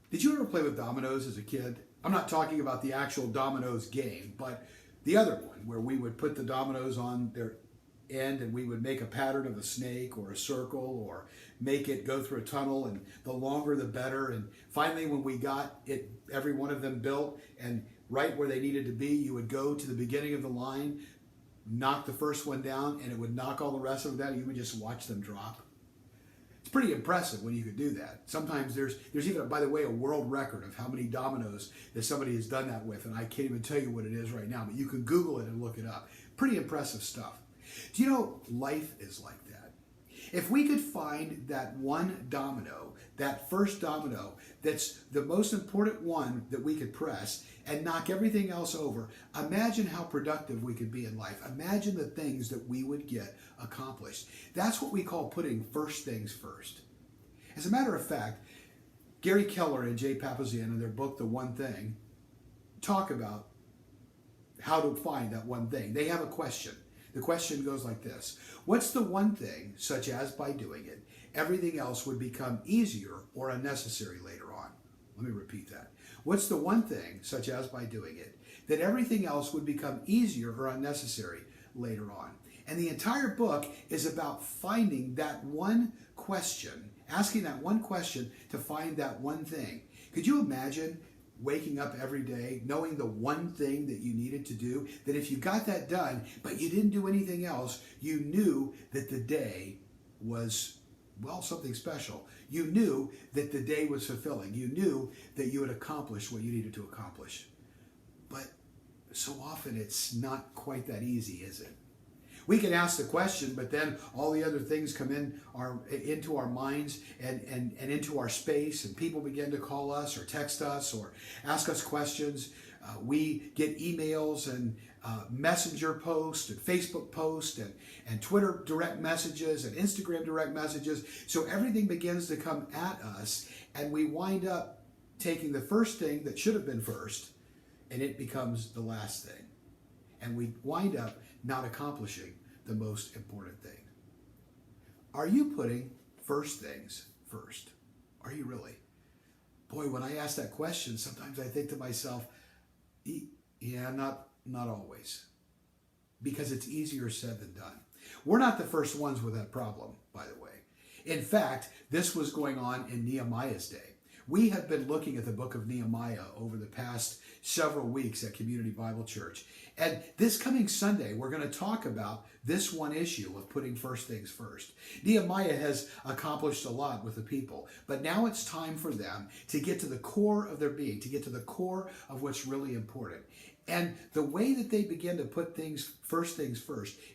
Did you ever play with dominoes as a kid? I'm not talking about the actual dominoes game, but the other one where we would put the dominoes on their end and we would make a pattern of a snake or a circle or make it go through a tunnel, and the longer the better. And finally, when we got it, every one of them built and right where they needed to be, you would go to the beginning of the line, knock the first one down, and it would knock all the rest of them down, and you would just watch them drop. It's pretty impressive when you could do that. Sometimes there's even, by the way, a world record of how many dominoes that somebody has done that with, and I can't even tell you what it is right now, but you can Google it and look it up. Pretty impressive stuff. Do you know life is like that? If we could find that one domino, that first domino, that's the most important one that we could press and knock everything else over, imagine how productive we could be in life. Imagine the things that we would get accomplished. That's what we call putting first things first. As a matter of fact, Gary Keller and Jay Papazian in their book, The One Thing, talk about how to find that one thing. They have a question. The question goes like this: what's the one thing, such as by doing it, everything else would become easier or unnecessary later on? Let me repeat that. What's the one thing, such as by doing it, that everything else would become easier or unnecessary later on? And the entire book is about finding that one question, asking that one question to find that one thing. Could you imagine waking up every day knowing the one thing that you needed to do, that if you got that done but you didn't do anything else, you knew that the day was, well, something special. You knew that the day was fulfilling. You knew that you had accomplished what you needed to accomplish. But so often it's not quite that easy, is it? We can ask the question, but then all the other things come into our minds and into our space, and people begin to call us or text us or ask us questions. We get emails and messenger posts and Facebook posts and Twitter direct messages and Instagram direct messages. So everything begins to come at us, and we wind up taking the first thing that should have been first, and it becomes the last thing. And we wind up not accomplishing the most important thing. Are you putting first things first? Are you really? Boy, when I ask that question, sometimes I think to myself, yeah, not always. Because it's easier said than done. We're not the first ones with that problem, by the way. In fact, this was going on in Nehemiah's day. We have been looking at the book of Nehemiah over the past several weeks at Community Bible Church. And this coming Sunday, we're going to talk about this one issue of putting first things first. Nehemiah has accomplished a lot with the people, but now it's time for them to get to the core of their being, to get to the core of what's really important. And the way that they begin to put things first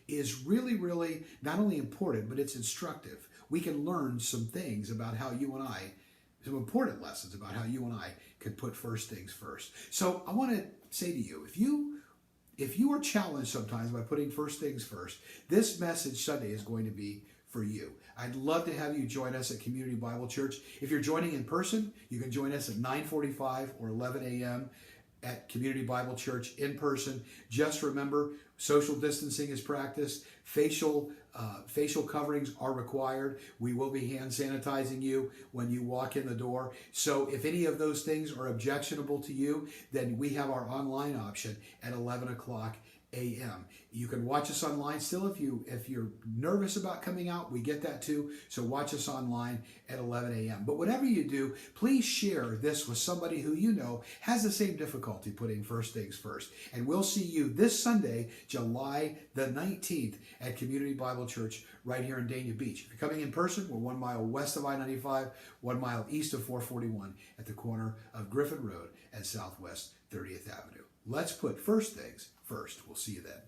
is really, really not only important, but it's instructive. We can learn some things about how you and I, some important lessons about how you and I can put first things first. So I want to say to you, if you are challenged sometimes by putting first things first, this message Sunday is going to be for you. I'd love to have you join us at Community Bible Church. If you're joining in person, you can join us at 9:45 or 11 a.m. at Community Bible Church in person. Just remember, social distancing is practiced. Facial coverings are required. We will be hand sanitizing you when you walk in the door. So if any of those things are objectionable to you, then we have our online option at 11 o'clock a.m. You can watch us online still if you're nervous about coming out. We get that too. So watch us online at 11 a.m. But whatever you do, please share this with somebody who you know has the same difficulty putting first things first. And we'll see you this Sunday, July the 19th at Community Bible Church right here in Dania Beach. If you're coming in person, we're 1 mile west of I-95, 1 mile east of 441 at the corner of Griffin Road and Southwest 30th Avenue. Let's put first things first. We'll see you then.